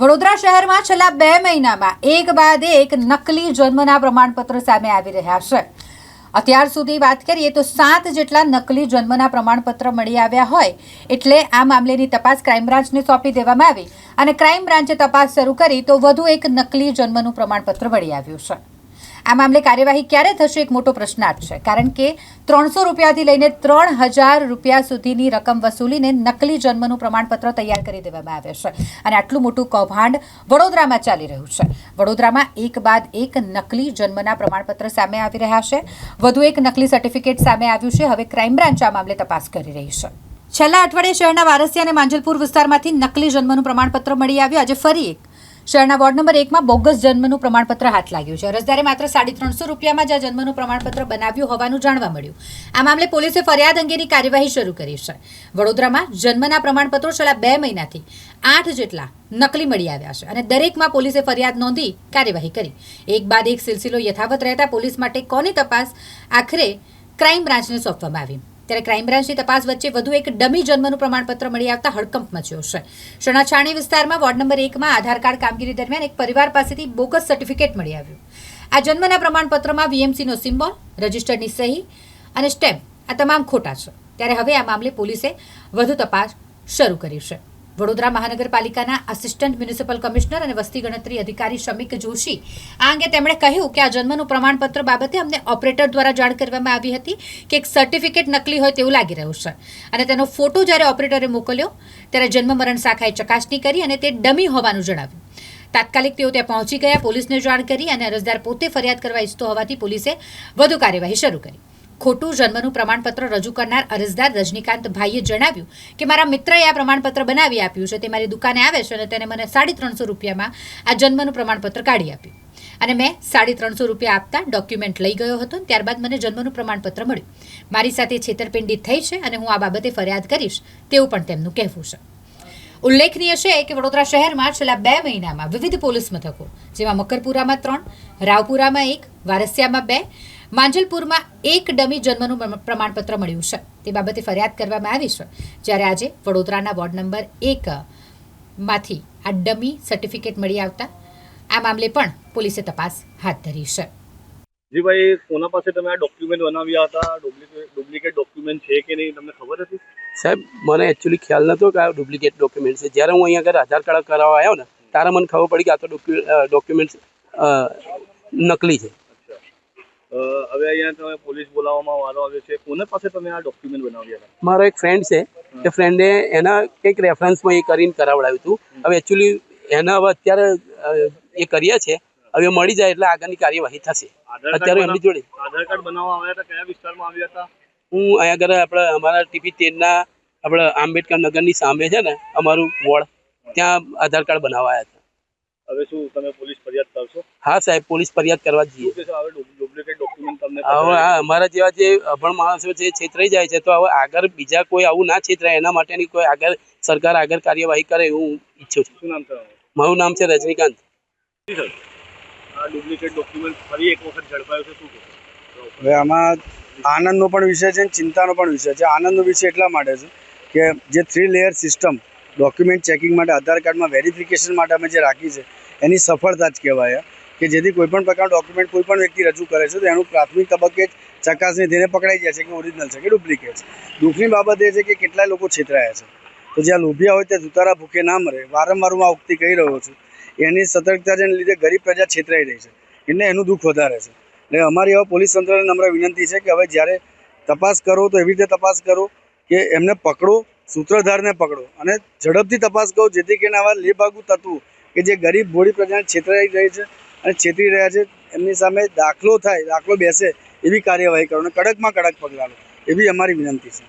વડોદરા શહેરમાં છેલ્લા 2 મહિનામાં એક બાદ એક નકલી જન્મના પ્રમાણપત્ર સામે આવી રહ્યા છે. અત્યાર સુધી વાત કરીએ તો 7 જેટલા નકલી જન્મના પ્રમાણપત્ર મળી આવ્યા હોય એટલે આ મામલેની તપાસ ક્રાઇમ બ્રાન્ચને સોંપી દેવામાં આવી અને ક્રાઇમ બ્રાન્ચે તપાસ શરૂ કરી તો વધુ એક નકલી જન્મનું પ્રમાણપત્ર મળી આવ્યું છે. આ મામલે કાર્યવાહી ક્યારે થશે એક મોટો પ્રશ્નાર્થ છે, કારણ કે 300 રૂપિયાથી લઈને 3000 રૂપિયા સુધીની રકમ વસૂલીને નકલી જન્મનું પ્રમાણપત્ર તૈયાર કરી દેવામાં આવે છે અને આટલું મોટું કૌભાંડ વડોદરામાં ચાલી રહ્યું છે. વડોદરામાં એક બાદ એક નકલી જન્મના પ્રમાણપત્ર સામે આવી રહ્યા છે. વધુ એક નકલી સર્ટિફિકેટ સામે આવ્યું છે. હવે ક્રાઇમ બ્રાન્ચ આ મામલે તપાસ કરી રહી છે. છેલ્લા અઠવાડિયે શહેરના વારસિયા અને માંજલપુર વિસ્તારમાંથી નકલી જન્મનું પ્રમાણપત્ર મળી આવ્યું. આજે ફરી એક શહેરના વોર્ડ નંબર 1 માં બોગસ જન્મનું પ્રમાણપત્ર હાથ લાગ્યું છે. અરજદારે માત્ર 350 રૂપિયામાં જ આ જન્મનું પ્રમાણપત્ર બનાવ્યું હોવાનું જાણવા મળ્યું. આ મામલે પોલીસે ફરિયાદ અંગેની કાર્યવાહી શરૂ કરી છે. વડોદરામાં જન્મના પ્રમાણપત્રો છેલ્લા 2 મહિનાથી 8 જેટલા નકલી મળી આવ્યા છે અને દરેકમાં પોલીસે ફરિયાદ નોંધી કાર્યવાહી કરી. એક બાદ એક સિલસિલો યથાવત રહેતા પોલીસ માટે કોની તપાસ આખરે ક્રાઇમ બ્રાન્ચને સોંપવામાં આવી. ત્યારે ક્રાઇમ બ્રાન્ચની તપાસ વચ્ચે વધુ એક ડમી જન્મનું પ્રમાણપત્ર મળી આવતા હડકંપ મચ્યો છે. શરણાછાણી વિસ્તારમાં વોર્ડ નંબર 1 માં આધાર કાર્ડ કામગીરી દરમિયાન એક પરિવાર પાસેથી બોગસ સર્ટિફિકેટ મળી આવ્યું. આ જન્મના પ્રમાણપત્રમાં વીએમસીનો સિમ્બોલ, રજિસ્ટરની સહી અને સ્ટેમ્પ આ તમામ ખોટા છે. ત્યારે હવે આ મામલે પોલીસે વધુ તપાસ શરૂ કરી છે. વડોદરા મહાનગરપાલિકાના આસિસ્ટન્ટ મ્યુનિસિપલ કમિશનર અને વસ્તી ગણતરી અધિકારી શમિક જોશી આ અંગે તેમણે કહ્યું કે આ જન્મનું પ્રમાણપત્ર બાબતે અમને ઓપરેટર દ્વારા જાણ કરવામાં આવી હતી કે એક સર્ટિફિકેટ નકલી હોય તેવું લાગી રહ્યું છે અને તેનો ફોટો જ્યારે ઓપરેટરે મોકલ્યો ત્યારે જન્મ મરણ શાખાએ ચકાસણી કરી અને તે ડમી હોવાનું જણાવ્યું. તાત્કાલિક તેઓ ત્યાં પહોંચી ગયા, પોલીસને જાણ કરી અને અરજદાર પોતે ફરિયાદ કરવા ઈચ્છતો હોવાથી પોલીસે વધુ કાર્યવાહી શરૂ કરી. ખોટું જન્મનું પ્રમાણપત્ર રજૂ કરનાર અરજદાર રજનીકાંત ભાઈએ જણાવ્યું કે મારા મિત્રએ આ પ્રમાણપત્ર બનાવી આપ્યું છે. તે મારી દુકાને આવે છે અને તેને મને 350 રૂપિયામાં આ જન્મનું પ્રમાણપત્ર કાઢી આપ્યું અને મેં 350 રૂપિયા આપતા ડોક્યુમેન્ટ લઈ ગયો હતો. ત્યારબાદ મને જન્મનું પ્રમાણપત્ર મળ્યું. મારી સાથે છેતરપિંડી થઈ છે અને હું આ બાબતે ફરિયાદ કરીશ તેવું પણ તેમનું કહેવું છે. ઉલ્લેખનીય છે કે વડોદરા શહેરમાં છેલ્લા 2 મહિનામાં વિવિધ પોલીસ મથકો જેમાં મકરપુરામાં 3, રાવપુરામાં 1, વારસિયામાં 2, માંજલપુરમાં 1 ડમી જન્મનું પ્રમાણપત્ર મળ્યું છે. તે બાબતે ફરિયાદ કરવામાં આવી છે. જ્યારે આજે વડોદરાના વોર્ડ નંબર 1 માંથી આ ડમી સર્ટિફિકેટ મળી આવતા આ મામલે પણ પોલીસે તપાસ હાથ ધરી છે. જી ભાઈ, કોના પાસે તમે આ ડોક્યુમેન્ટ બનાવ્યા હતા? ડુપ્લિકેટ ડોક્યુમેન્ટ છે કે નહીં તમને ખબર હતી? સાહેબ, મને એકચ્યુઅલી ખ્યાલ નહોતો કે આ ડુપ્લિકેટ ડોક્યુમેન્ટ છે. જ્યારે હું અહીંયા આગળ આધાર કાર્ડ કરાવવા આવ્યો ને ત્યારે મને ખબર પડી કે આ તો ડોક્યુમેન્ટ નકલી છે. હવે અહીંયા તમે પોલીસ બોલાવવામાં વારો આવ્યો છે. કોના પાસે તમે આ ડોક્યુમેન્ટ બનાવ્યા હતા? મારો એક ફ્રેન્ડ છે, એ ફ્રેન્ડે એના કંઈક રેફરન્સમાં એ કરીને કરાવડાવ્યું હતું. હવે એકચ્યુઅલી એના હવે અત્યારે એ કર્યા છે. હવે મળી જાય એટલે આગળની કાર્યવાહી થશે. અત્યારે એમની જોડે આધાર કાર્ડ બનાવવા આવ્યા હતા. કયા વિસ્તારમાં આવ્યા હતા? હું અહીંયા આગળ આપણે અમારા ટીપી 13ના આપણે આંબેડકર નગરની સામે છે ને અમારું વોર્ડ, ત્યાં આધાર કાર્ડ બનાવવા આવ્યા હતા. હવે શું તમે પોલીસ ફરિયાદ કરશો? હા સાહેબ, પોલીસ ફરિયાદ કરવા જઈએ. હવે ડુપ્લિકેટ ડોક્યુમેન્ટ તમને હવે અમારા જેવા જે અભણ માણસો છે છેતરાઈ જાય છે, તો હવે આગળ બીજા કોઈ આવું ના છેતરાય એના માટેની કોઈ આગળ સરકાર આગળ કાર્યવાહી કરે એવું ઈચ્છું છું. શું નામ છે? મારું નામ છે રજનીકાંત. આ ડુપ્લિકેટ ડોક્યુમેન્ટ ફરી એક વખત ઝડપાયો છે, શું કહેશો? હવે આમાં આનંદનો પણ વિષય છે અને ચિંતાનો પણ વિષય છે. આનંદનો વિષય એટલા માટે છે કે જે 3 લેયર સિસ્ટમ ડોક્યુમેન્ટ ચેકિંગ માટે આધાર કાર્ડમાં વેરિફિકેશન માટે અમે જે રાખી છે એની સફળતા જ કહેવાય કે જેથી કોઈપણ પ્રકારનું ડોક્યુમેન્ટ કોઈપણ વ્યક્તિ રજૂ કરે છે તો એનું પ્રાથમિક તબક્કે જ ચકાસણી થઈને પકડાઈ જાય છે કે ઓરિજિનલ છે કે ડુપ્લિકેટ છે. દુઃખની બાબત એ છે કે કેટલાય લોકો છેતરાયા છે. તો જ્યાં લોભિયા હોય ત્યાં જુતારા ભૂખે ના મરે. વારંવાર હું આ ઉક્તિ કહી રહ્યો છું. એની સતર્કતાને લીધે ગરીબ પ્રજા છેતરાઈ રહી છે એટલે એનું દુઃખ વધારે છે. એટલે અમારી હવે પોલીસ તંત્રને નમ્ર વિનંતી છે કે હવે જ્યારે તપાસ કરો તો એવી રીતે તપાસ કરો કે એમને પકડો, સૂત્રધારને પકડો અને ઝડપથી તપાસ કરો, જેથી કરીને આવા લેભાગુ તત્વો કે જે ગરીબ ભોળી પ્રજાને છેતરાઈ રહી છે અને છેતરી રહ્યા છે એમની સામે દાખલો થાય, દાખલો બેસે એવી કાર્યવાહી કરો અને કડકમાં કડક પગલાં લો એવી અમારી વિનંતી છે.